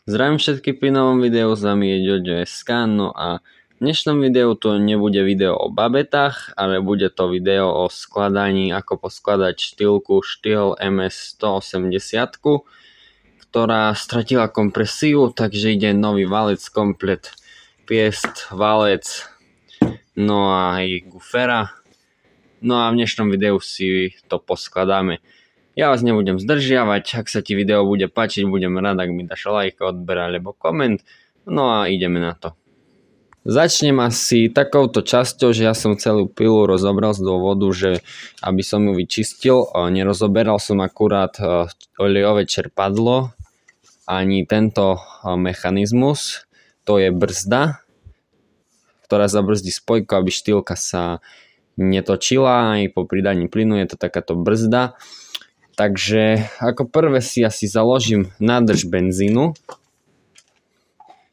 Zdravím všetky pri novom videu, s vami je Jojo.sk, no a v dnešnom videu to nebude video o babetách, ale bude to video o skladaní, ako poskladať štýlku Stihl MS-180, ktorá stratila kompresiu, takže ide nový valec komplet, piest, valec, no a aj gufera. No a v dnešnom videu si to poskladáme. Ja vás nebudem zdržiavať, ak sa ti video bude páčiť, budem rád, ak mi dáš like, odber alebo koment. No a ideme na to. Začnem asi takouto časťou, že ja som celú pilu rozobral z dôvodu, že aby som ju vyčistil, nerozoberal som akurát olejové čerpadlo, ani tento mechanizmus, to je brzda, ktorá zabrzdí spojku, aby štýlka sa netočila, aj po pridaní plynu je to takáto brzda. Takže ako prvé si asi založím nádrž benzínu.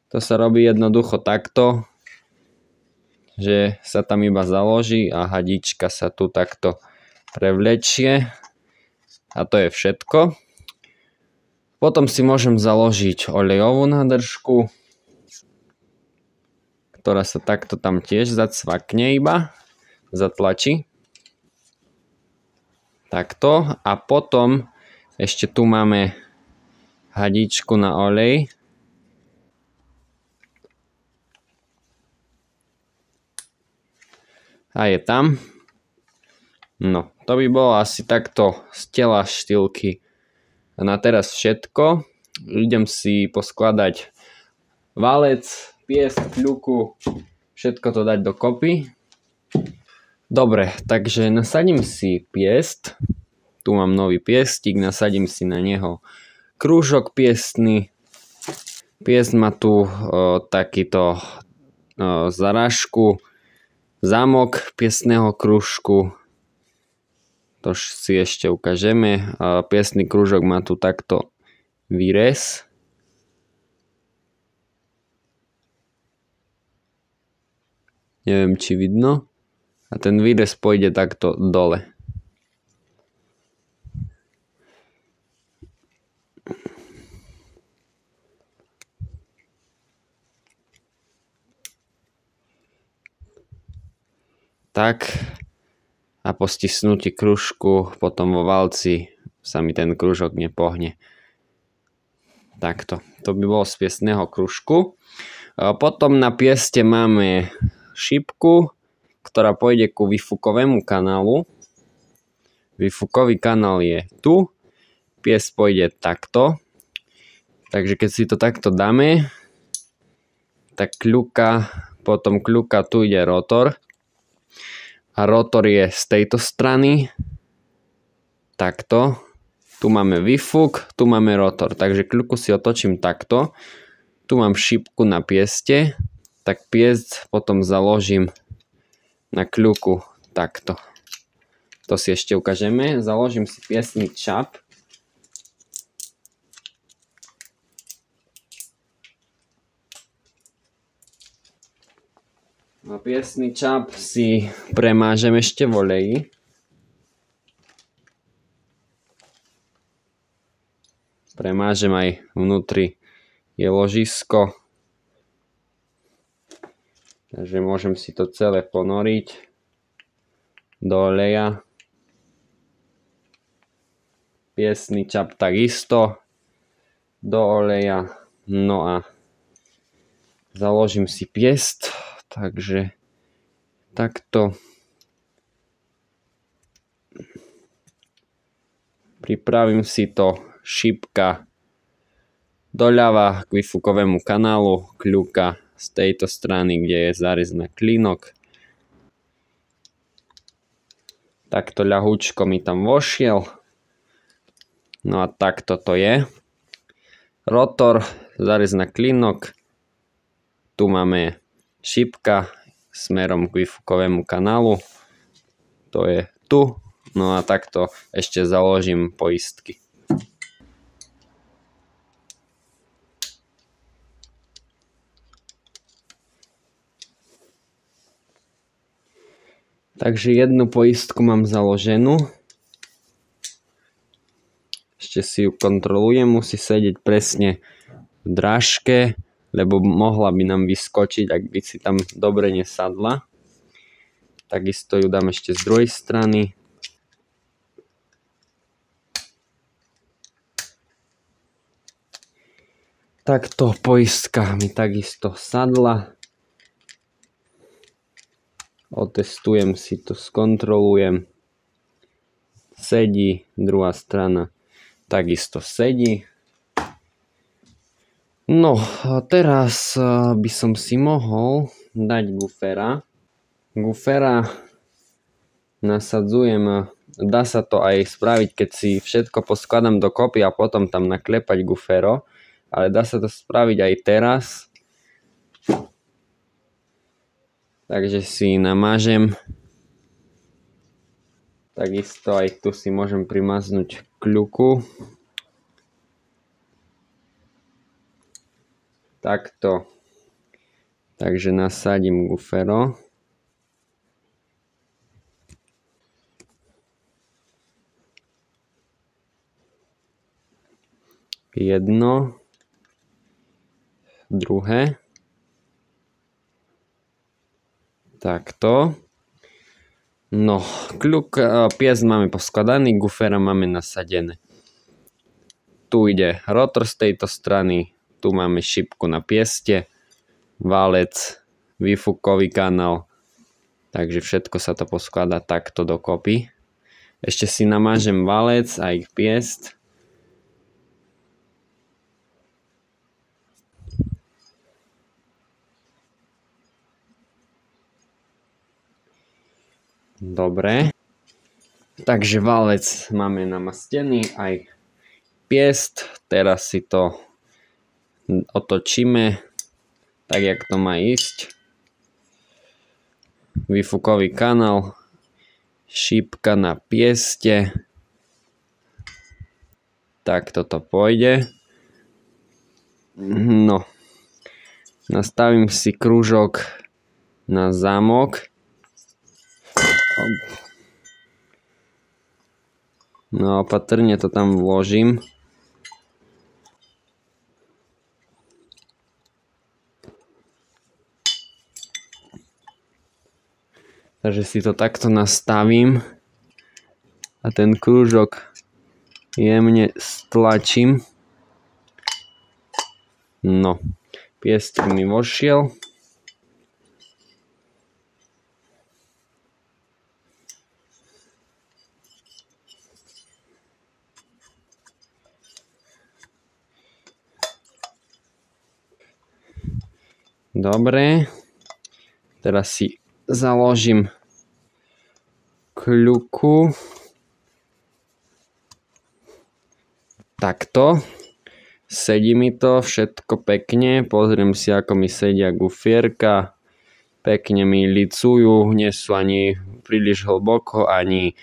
To sa robí jednoducho takto, že sa tam iba založí a hadička sa tu takto prevlečie. A to je všetko. Potom si môžem založiť olejovú nádržku, ktorá sa takto tam tiež zacvakne iba, zatlačí. Takto a potom ešte tu máme hadičku na olej. A je tam. No, to by bolo asi takto z tela štýlky. A na teraz všetko. Idem si poskladať valec, piest, kľuku, všetko to dať dokopy. Dobre, takže nasadím si piest. Tu mám nový piestik, nasadím si na neho krúžok piestny. Piest má tu takýto zarážku, zámok piestného krúžku. To si ešte ukážeme. Piestný krúžok má tu takto výrez. Neviem, či vidno. A ten výrez pôjde takto dole. Tak. A po stisnutí kružku potom vo valci sa mi ten kružok nepohne. Takto. To by bolo z piestného kružku. Potom na pieste máme šipku, ktorá pôjde ku výfukovému kanálu. Výfukový kanál je tu. Piesť pôjde takto. Takže keď si to takto dáme, tak kľuka, potom kľuka, tu ide rotor. A rotor je z tejto strany. Takto. Tu máme výfuk, tu máme rotor. Takže kľuku si otočím takto. Tu mám šipku na pieste. Tak piesť potom založím na kľuku takto. To si ešte ukážeme. Založím si piestný čap. A piestný čap si premážem ešte v oleji. Premážem aj vnútri je ložisko. Takže môžem si to celé ponoriť do oleja. Piestný čap takisto do oleja. No a založím si piest. Takže takto. Pripravím si to šipka doľava k výfukovému kanálu, kľuka z tejto strany, kde je zárez na klínok. Takto ľahúčko mi tam vošiel. No a takto to je. Rotor, zárez na klínok. Tu máme šipka smerom k výfukovému kanálu. To je tu. No a takto ešte založím poistky. Takže jednu poistku mám založenú. Ešte si ju kontrolujem, musí sedieť presne drážke, lebo mohla by nám vyskočiť, ak by si tam dobre nesadla. Takisto ju dám ešte z druhej strany. Takto poistka mi takisto sadla. Otestujem si to, skontrolujem. Sedí, druhá strana takisto sedí. No, teraz by som si mohol dať gufera. Gufera nasadzujem, dá sa to aj spraviť, keď si všetko poskladám dokopy a potom tam naklepať gufero, ale dá sa to spraviť aj teraz. Takže si namážem. Takisto aj tu si môžem primaznúť kľuku. Takto. Takže nasadím gufero. Jedno. Druhé. Takto. No, pies máme poskladaný, gufera máme nasadené. Tu ide rotor z tejto strany, tu máme šipku na pieste, válec, výfukový kanál, takže všetko sa to poskladá takto dokopy. Ešte si namážem válec a ich piest. Dobre. Takže válec máme namastený, aj piest. Teraz si to otočíme tak, jak to má ísť. Výfukový kanál, šípka na pieste. Tak toto pôjde. No. Nastavím si krúžok na zámok. No, opatrne to tam vložím. Takže si to takto nastavím a ten krúžok jemne stlačím. No, piestok mi vošiel. Dobre, teraz si založím kľuku. Takto. Sedí mi to všetko pekne. Pozriem si, ako mi sedia gufierka. Pekne mi licujú, nie sú ani príliš hlboko, ani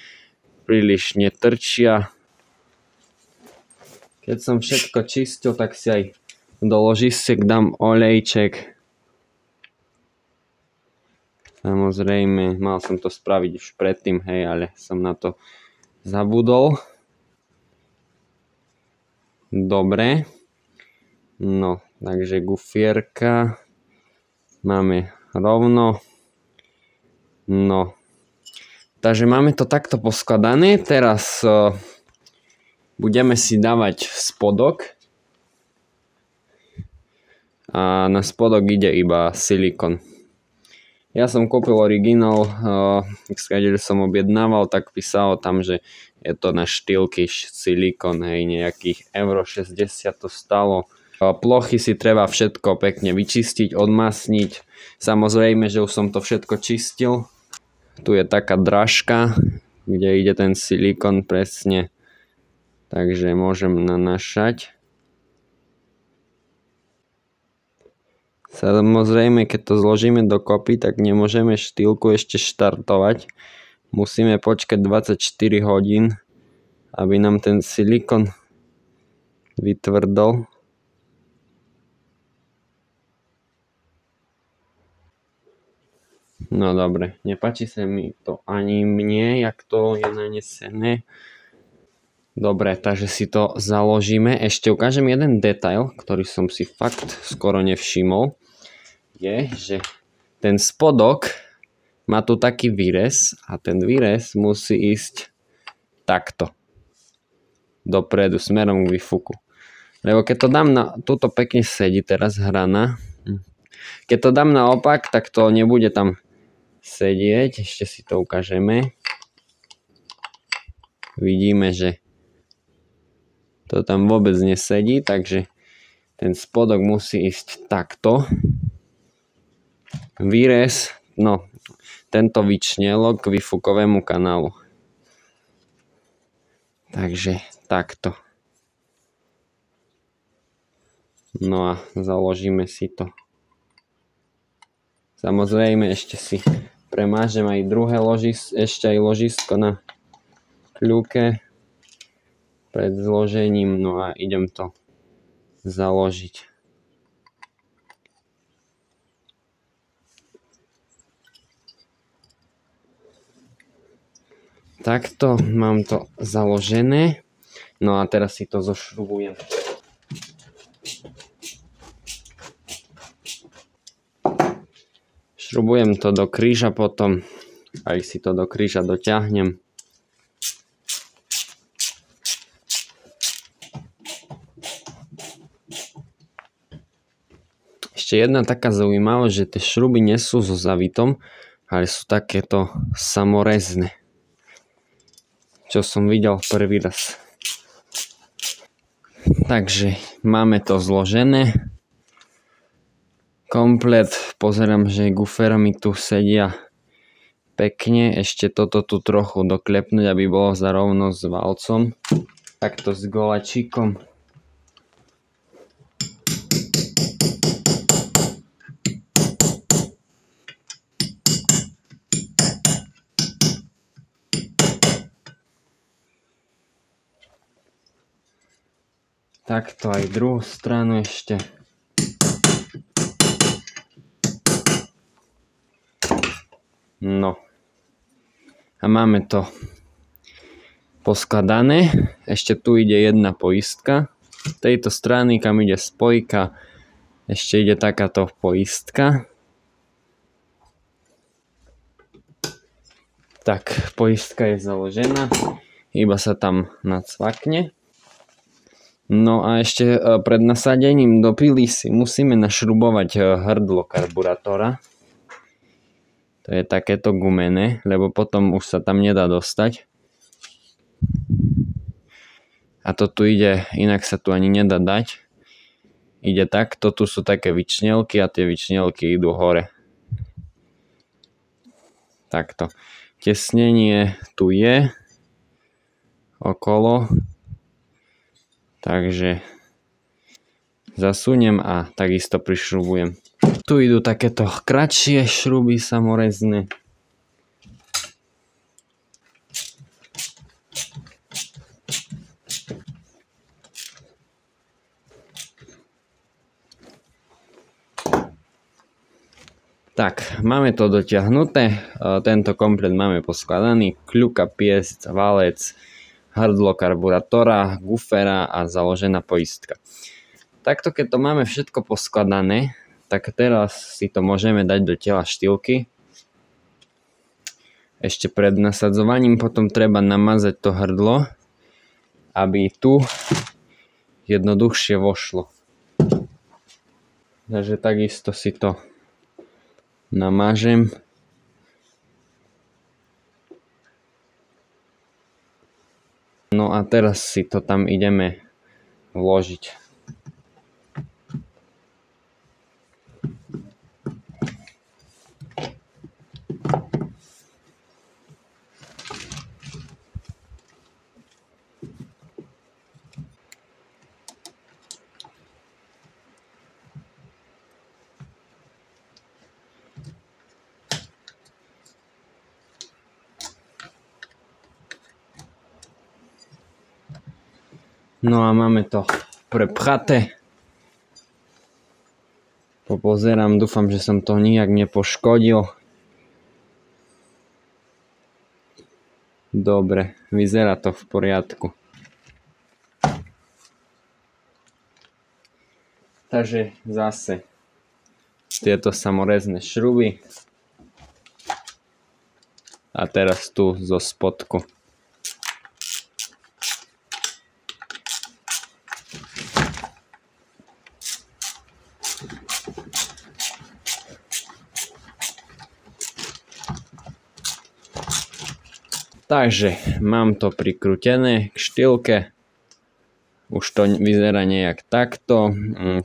príliš netrčia. Keď som všetko čistil, tak si aj do ložisiek dám olejček. Samozrejme, mal som to spraviť už predtým, hej, ale som na to zabudol. Dobre. No, takže gufierka máme rovno. No. Takže máme to takto poskladané. Teraz budeme si dávať spodok. A na spodok ide iba silikon. Ja som kúpil originál, keď som objednával, tak písalo tam, že je to na štýlky silikon, hej, nejakých euro 60 to stalo. Plochy si treba všetko pekne vyčistiť, odmasniť. Samozrejme, že už som to všetko čistil. Tu je taká drážka, kde ide ten silikon presne. Takže môžem nanášať. Samozrejme, keď to zložíme dokopy, tak nemôžeme štýlku ešte štartovať. Musíme počkať 24 hodín, aby nám ten silikon vytvrdol. No dobre, nepáči sa mi to ani mne, jak to je nanesené. Dobre, takže si to založíme. Ešte ukážem jeden detail, ktorý som si fakt skoro nevšimol. Je, že ten spodok má tu taký výrez a ten výrez musí ísť takto. Dopredu, smerom k výfuku. Lebo keď to dám na... Tuto pekne sedí teraz hrana. Keď to dám naopak, tak to nebude tam sedieť. Ešte si to ukážeme. Vidíme, že to tam vôbec nesedí, takže ten spodok musí ísť takto. Výrez, no, tento vyčnielok k výfukovému kanálu. Takže takto. No a založíme si to. Samozrejme ešte si premážem aj druhé ložisko, ešte aj ložisko na kľúke pred zložením, no a idem to založiť. Takto mám to založené, no a teraz si to zošrubujem. Šrubujem to do kríža potom, aj si to do kríža dotiahnem. Ešte jedna taká zaujímavosť, že tie šruby nie sú so zavitom, ale sú takéto samorezné. Čo som videl prvý raz. Takže máme to zložené. Komplet, pozerám, že gufera mi tu sedia pekne. Ešte toto tu trochu doklepnúť, aby bolo zarovno s valcom. Takto s golačíkom. Takto aj druhú stranu ešte. No. A máme to poskladané. Ešte tu ide jedna poistka. Z tejto strany, kam ide spojka, ešte ide takáto poistka. Tak, poistka je založená. Iba sa tam nacvakne. No a ešte pred nasadením do pily si musíme našrubovať hrdlo karburátora. To je takéto gumené, lebo potom už sa tam nedá dostať. A to tu ide, inak sa tu ani nedá dať. Ide takto, tu sú také vyčnielky a tie vyčnielky idú hore. Takto. Tesnenie tu je okolo. Takže zasuniem a takisto prišrubujem. Tu idú takéto kratšie šruby samorezné. Tak, máme to dotiahnuté. Tento komplet máme poskladaný. Kľuka, piesť, valec, hrdlo karburátora, gufera a založená poistka. Takto keď to máme všetko poskladané, tak teraz si to môžeme dať do tela štýlky. Ešte pred nasadzovaním potom treba namazať to hrdlo, aby tu jednoduchšie vošlo. Takže takisto si to namážem. No a teraz si to tam ideme vložiť. No a máme to prepchaté. Popozerám, dúfam, že som to nijak nepoškodil. Dobre, vyzerá to v poriadku. Takže zase tieto samorezné šruby. A teraz tu zo spodku. Takže mám to prikrútené k štýlke. Už to vyzerá nejak takto.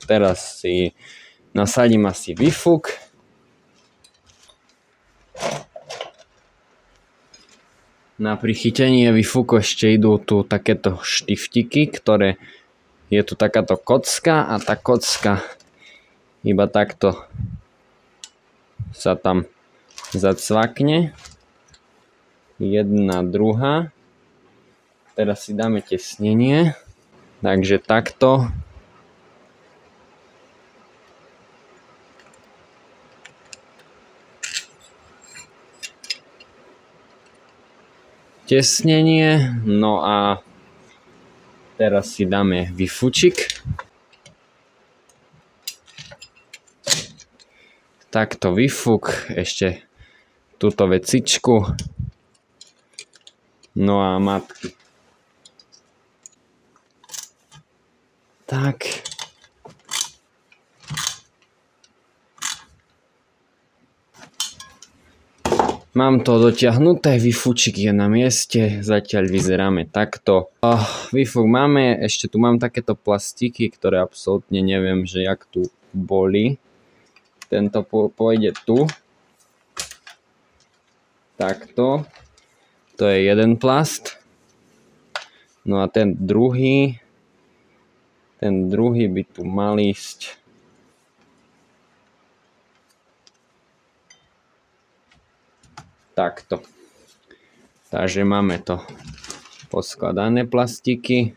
Teraz si nasadím asi výfuk. Na prichytenie výfuku ešte idú tu takéto štiftiky, ktoré je tu takáto kocka a tá kocka iba takto sa tam zacvakne. Jedna, druhá. Teraz si dáme tesnenie. Takže takto. Tesnenie. No a teraz si dáme výfučik. Takto výfuk. Ešte túto vecičku. No a matky. Tak. Mám to dotiahnuté, výfučik je na mieste, zatiaľ vyzeráme takto. Výfuk máme, ešte tu mám takéto plastiky, ktoré absolútne neviem, že jak tu boli. Tento pôjde tu. Takto. To je jeden plast. No a ten druhý by tu mal ísť takto. Takže máme to poskladané plastiky.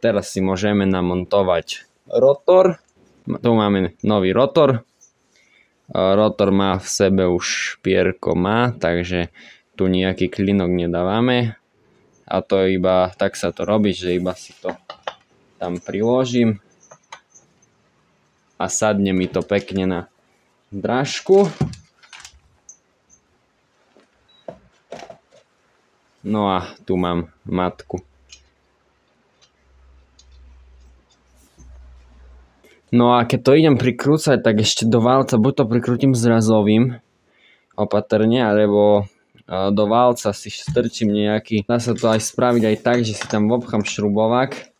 Teraz si môžeme namontovať rotor. Tu máme nový rotor. Rotor má v sebe už špierko takže tu nejaký klinok nedávame. A to iba, tak sa to robí, že iba si to tam priložím. A sadne mi to pekne na drážku. No a tu mám matku. No a keď to idem prikrúcať, tak ešte do válca buď to prikrútim zrazovým opatrne, alebo do válca si strčím nejaký. Dá sa to aj spraviť aj tak, že si tam obchám šrubovák.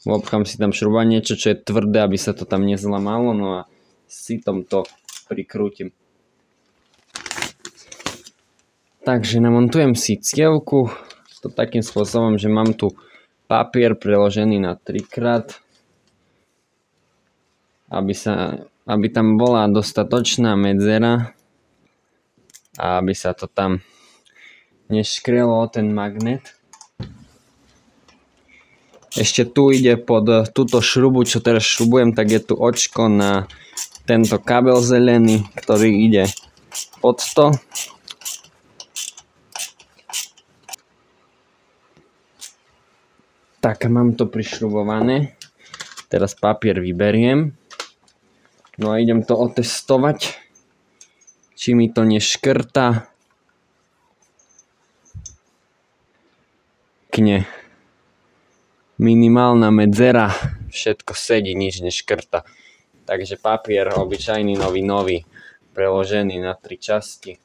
Obchám si tam šruba, niečo, čo je tvrdé, aby sa to tam nezlamalo. No a si to prikrútim. Takže namontujem si cievku. To takým spôsobom, že mám tu papier preložený na 3x. Aby tam bola dostatočná medzera. A aby sa to tam neškrelo o ten magnet. Ešte tu ide pod túto šrubu, čo teraz šrubujem, tak je tu očko na tento kabel zelený, ktorý ide pod to. Tak, mám to prišrubované. Teraz papier vyberiem. No a idem to otestovať, či mi to neškrta. Kne. Minimálna medzera, všetko sedí, nič neškrta. Takže papier obyčajný nový, preložený na 3 časti.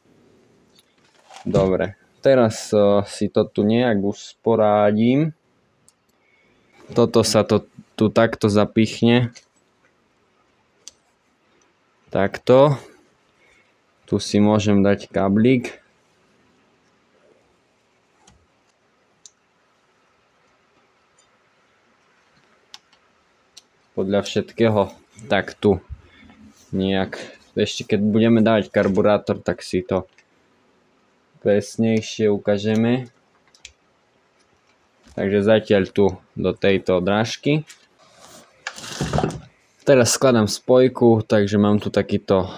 Dobre, teraz si to tu nejak usporádím. Toto sa to tu takto zapichne. Takto. Tu si môžem dať kablík. Podľa všetkého tak tu nejak. Ešte keď budeme dávať karburátor, tak si to presnejšie ukážeme. Takže zatiaľ tu do tejto drážky. Teraz skladám spojku, takže mám tu takúto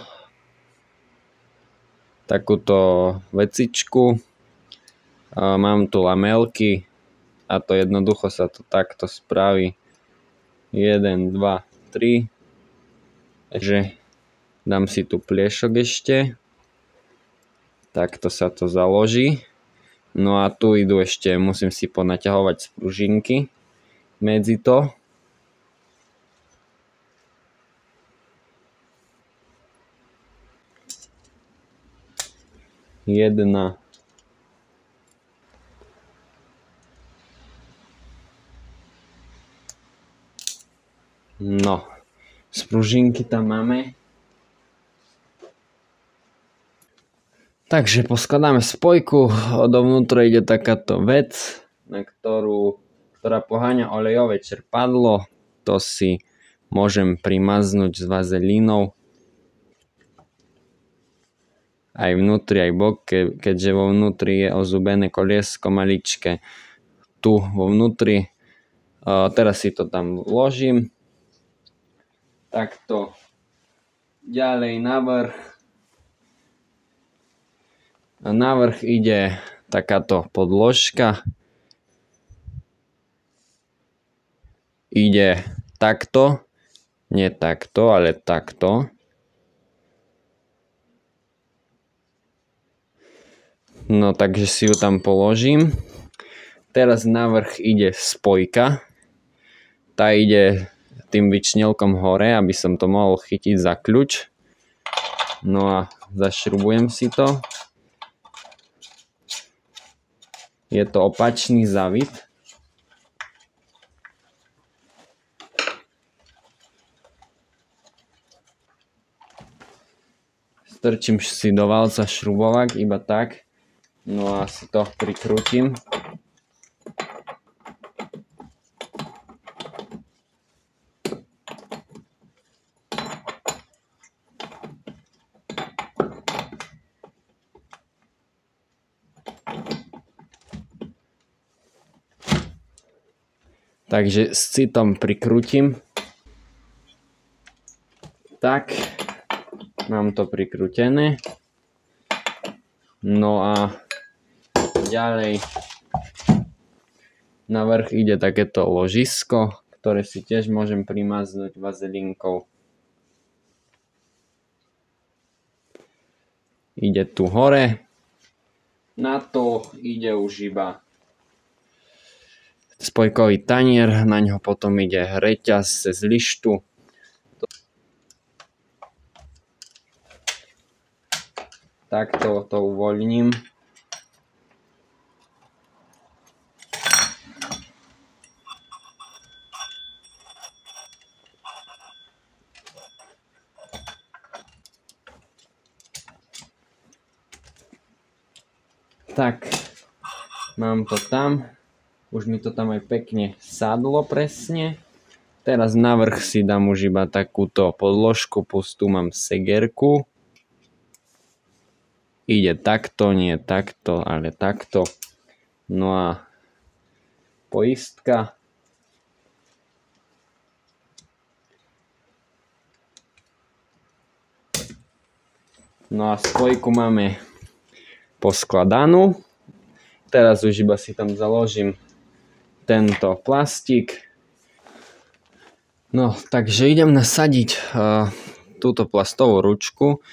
vecičku. Mám tu lamelky a to jednoducho sa to takto spraví. 1, 2, 3. Takže dám si tu pliešok ešte. Takto sa to založí. No a tu idú ešte, musím si ponaťahovať spružinky medzi to. Jedna. No, spružinky tam máme. Takže poskladáme spojku, dovnútra ide takáto vec, ktorá poháňa olejové čerpadlo. To si môžem primaznúť s vazelínou. Aj vnútri, aj bok, keďže vo vnútri je ozubené koliesko maličké. Tu vo vnútri, teraz si to tam vložím. Takto ďalej navrch. A navrch ide takáto podložka. Ide takto, nie takto, ale takto. No takže si ju tam položím. Teraz navrch ide spojka. Tá ide tým vyčnielkom hore, aby som to mohol chytiť za kľúč. No a zašrubujem si to. Je to opačný zavit. Strčím si do valca šrubovák, iba tak. No a si to prikrútim. Takže s citom prikrútim. Tak, mám to prikrútené. No a ďalej na vrch ide takéto ložisko, ktoré si tiež môžem primaznúť vazelínkou. Ide tu hore. Na to ide už iba spojkový tanier, na ňo potom ide reťaz cez lištu. Takto to uvoľním. Tak, mám to tam. Už mi to tam aj pekne sadlo presne. Teraz na vrch si dám už iba takúto podložku, plus tu mám segerku. Ide takto, nie takto, ale takto. No a poistka. No a spojku máme poskladanú. Teraz už iba si tam založím tento plastik. No, takže idem nasadiť túto plastovú ručku.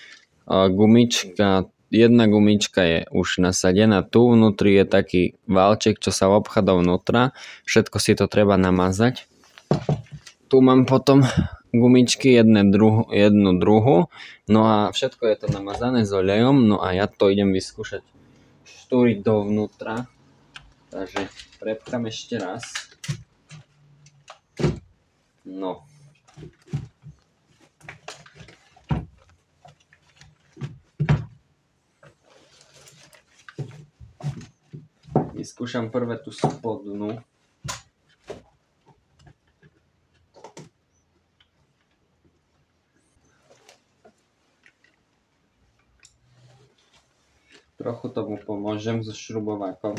Jedna gumička je už nasadená. Tu vnútri je taký válček, čo sa obchá dovnútra. Všetko si to treba namazať. Tu mám potom gumičky, jednu druhu. No a všetko je to namazané s olejom. No a ja to idem vyskúšať štúriť dovnútra. Takže prepchám ešte raz. No. Vyskúšam prvé tú spodnú. Trochu tomu pomôžem so šrubovákom.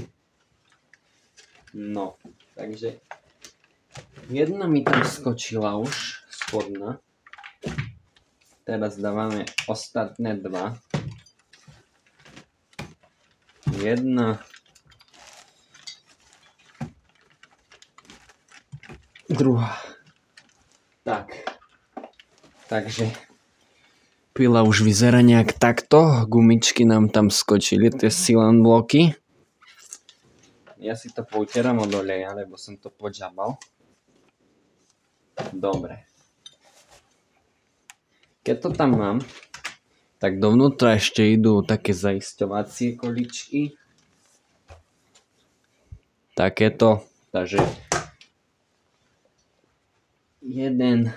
No, takže jedna mi tam skočila už, spodná. Teraz dávame ostatné dva. Jedna. Druhá. Takže pila už vyzerá nejak takto, gumičky nám tam skočili, tie silan bloky. Ja si to poutieram od oleja, lebo som to podžabal. Dobre. Keď to tam mám, tak dovnútra ešte idú také zaisťovacie količky. Takéto, takže jeden,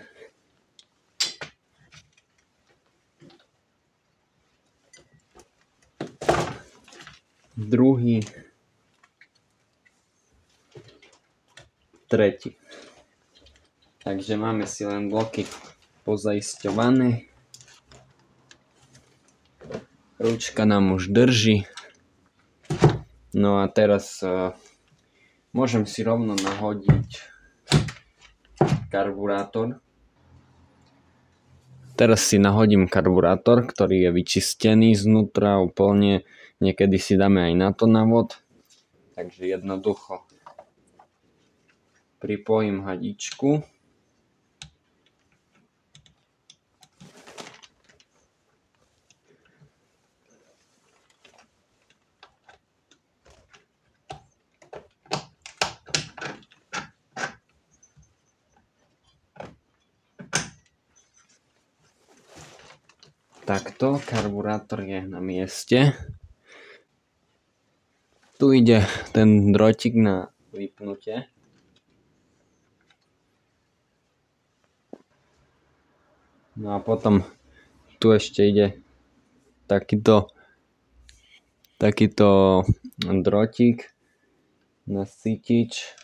druhý, tretí. Takže máme si len bloky pozaisťované. Ručka nám už drží. No a teraz môžem si rovno nahodiť karburátor. Teraz si nahodím karburátor, ktorý je vyčistený znútra úplne. Niekedy si dáme aj na to návod. Takže jednoducho pripojím hadičku. Takto, karburátor je na mieste. Tu ide ten drotík na vypnutie. No a potom tu ešte ide takýto drotík na sytič.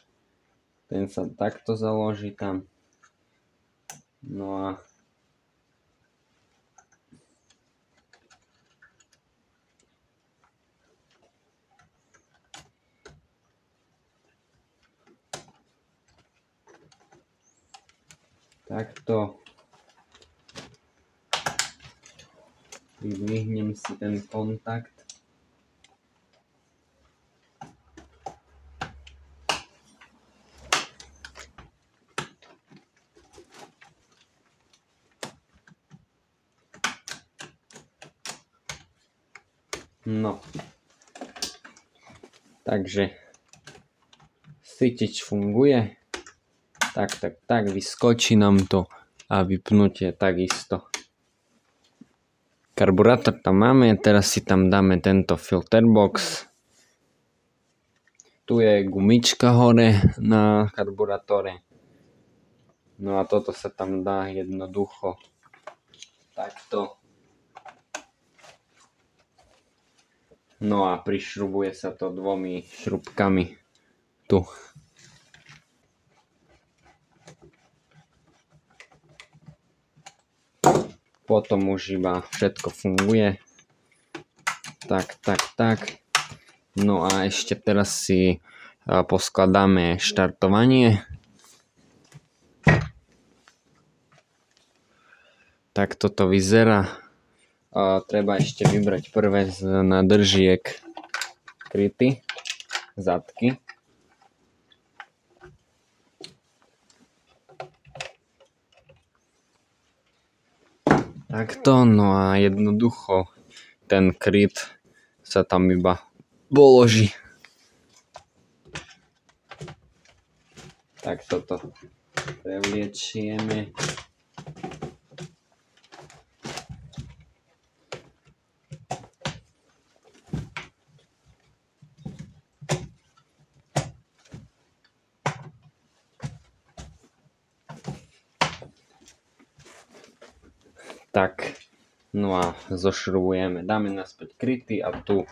Ten sa takto založí tam. No a takto vyhnem si ten kontakt. No, takže sytič funguje. Tak, vyskočí nám to a vypnutie takisto. Karburátor tam máme, teraz si tam dáme tento filter box. Tu je gumička hore na karburátore. No a toto sa tam dá jednoducho takto. No a prišrubuje sa to 2 šrubkami tu. Potom už iba všetko funguje. Tak. No a ešte teraz si poskladáme štartovanie. Tak toto vyzerá. Treba ešte vybrať prvé z nádržiek kryty, zadky. Takto, no a jednoducho ten kryt sa tam iba položí. Tak toto prevliečieme. Tak, no a zošrubujeme. Dáme naspäť kryty a tu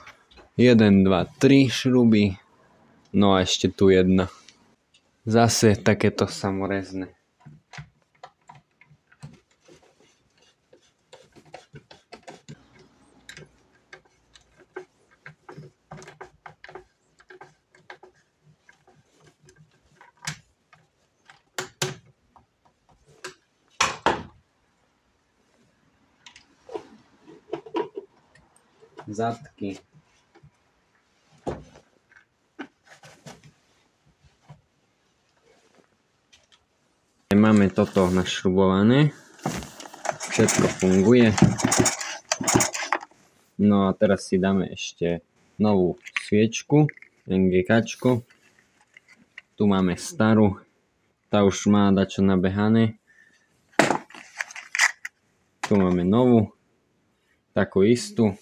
1, 2, 3 šruby. No a ešte tu 1. Zase takéto samorezné. Zadky. Máme toto našrubované. Všetko funguje. No a teraz si dáme ešte novú sviečku, NGKčko. Tu máme starú, tá už má dačo nabehané. Tu máme novú, takú istú.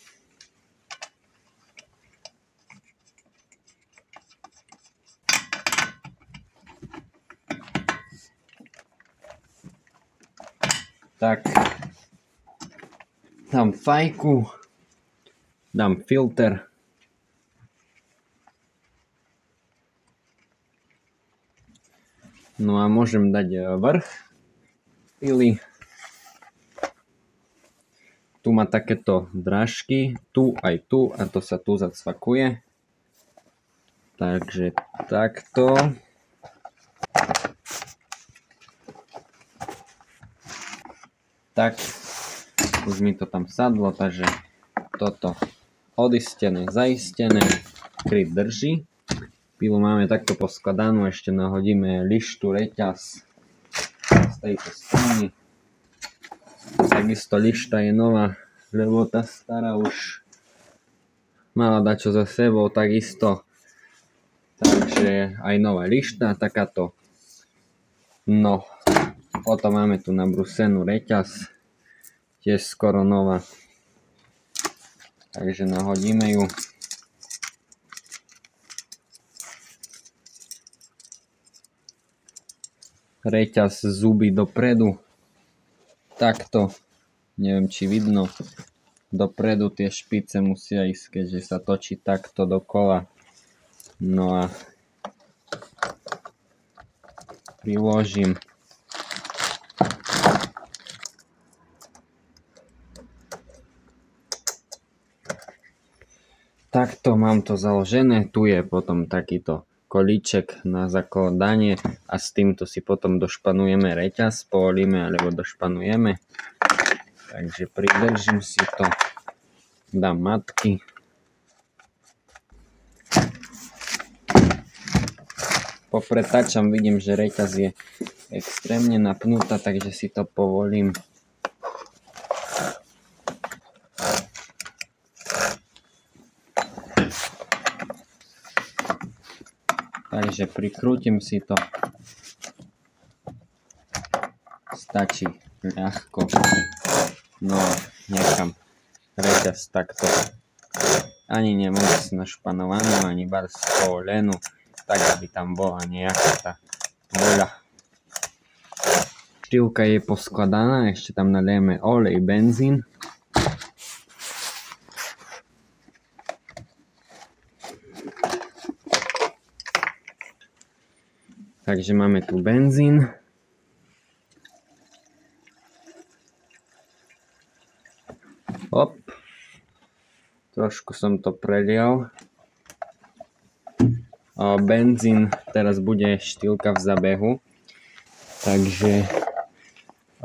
Tak, dám fajku, dám filter. No a môžem dať vrch pily. Tu má takéto drážky, tu aj tu, a to sa tu zacvakuje. Takže takto. Tak, už mi to tam sadlo, takže toto odistené, zaistené, kryt drží. Pilu máme takto poskladanú, ešte nahodíme lištu, reťaz z tejto strany. Takisto lišta je nová, lebo tá stará už mala dačo za sebou, takisto. Takže aj nová lišta, takáto. No, potom máme tu nabrúsenú reťaz, tiež skoro nová. Takže nahodíme ju. Reťaz zuby dopredu. Takto. Neviem, či vidno. Dopredu tie špice musia ísť, keďže sa točí takto dokola. No a priložím. Takto mám to založené. Tu je potom takýto kolíček na zakladanie a s týmto si potom došpanujeme reťaz, poholíme alebo došpanujeme. Takže pridržím si to, dám matky. Popretáčam, vidím, že reťaz je extrémne napnutá, takže si to povolím. Takže prikrútim si to. Stačí ľahko. No a nechám reťaz takto. Ani nemoc našpanovanú, ani bars poholenú, tak aby tam bola nejaká tá voľa. Štýlka je poskladaná, ešte tam nadajeme olej, benzín. Takže máme tu benzín. Hop. Trošku som to prelial. Benzín teraz bude štýlka v zabehu. Takže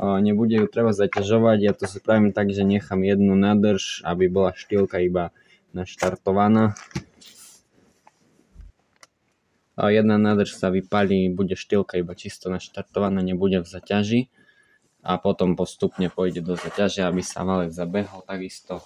nebude ju treba zaťažovať. Ja to spravím tak, že nechám jednu nádrž, aby bola štýlka iba naštartovaná. Jedna nádrž sa vypálí, bude štýlka iba čisto naštartovaná, nebude v zaťaži a potom postupne pôjde do zaťaže, aby sa valec zabehol. Takisto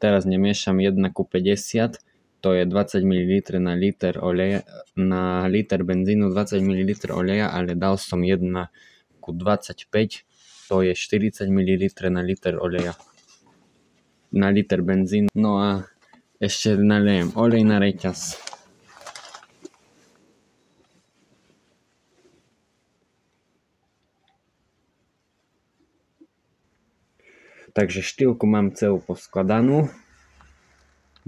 teraz nemiešam 1:50, to je 20 ml na liter oleja, na liter benzínu 20 ml oleja, ale dal som 1:25, to je 40 ml na liter oleja, na liter benzínu. No a ešte naliejem olej na reťaz. Takže štýlku mám celú poskladanú.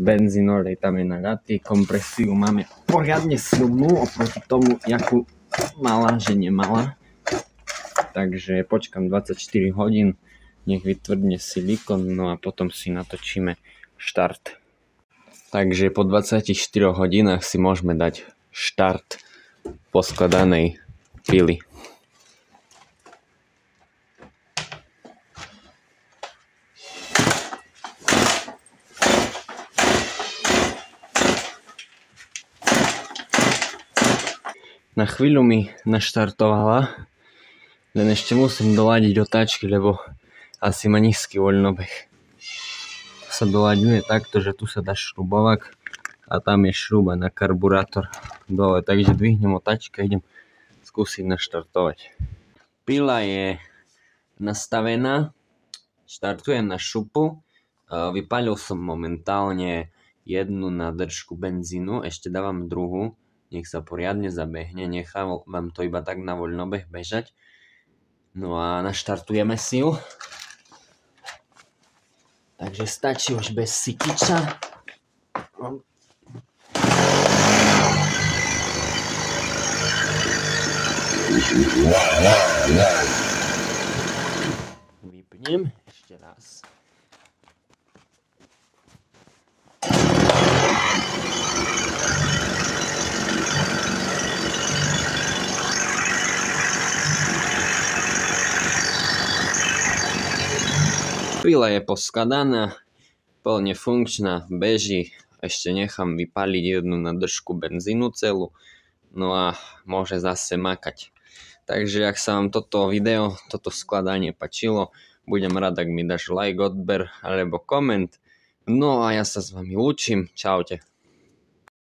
Benzín, olej tam je naľatý. Kompresiu máme poriadne silnú oproti tomu, jakú mala, že nemala. Takže počkám 24 hodín, nech vytvrdne silikon, no a potom si natočíme štart. Takže po 24 hodinách si môžeme dať štart poskladanej pily. Na chvíľu mi naštartovala, Len ešte musím doladiť otáčky, lebo asi má nízky voľnobeh. To sa doľaďuje takto, že tu sa dá šrubovák a tam je šruba na karburátor dole. Takže dvihnem otáčky a idem skúsiť naštartovať. Pila je nastavená, štartujem na šupu. Vypálil som momentálne jednu nádržku benzínu, ešte dávam druhú, nech sa poriadne zabehne, nechávam to iba tak na voľnobeh bežať. No a naštartujeme si ju. Takže stačí už bez sytiča. Vypnem ešte raz. Pila je poskladaná, plne funkčná, beží. Ešte nechám vypáliť jednu nádržku benzínu celú. No a môže zase makať. Takže ak sa vám toto video, toto skladanie páčilo, budem rád, ak mi dáš like, odber alebo koment. No a ja sa s vami lúčim. Čaute.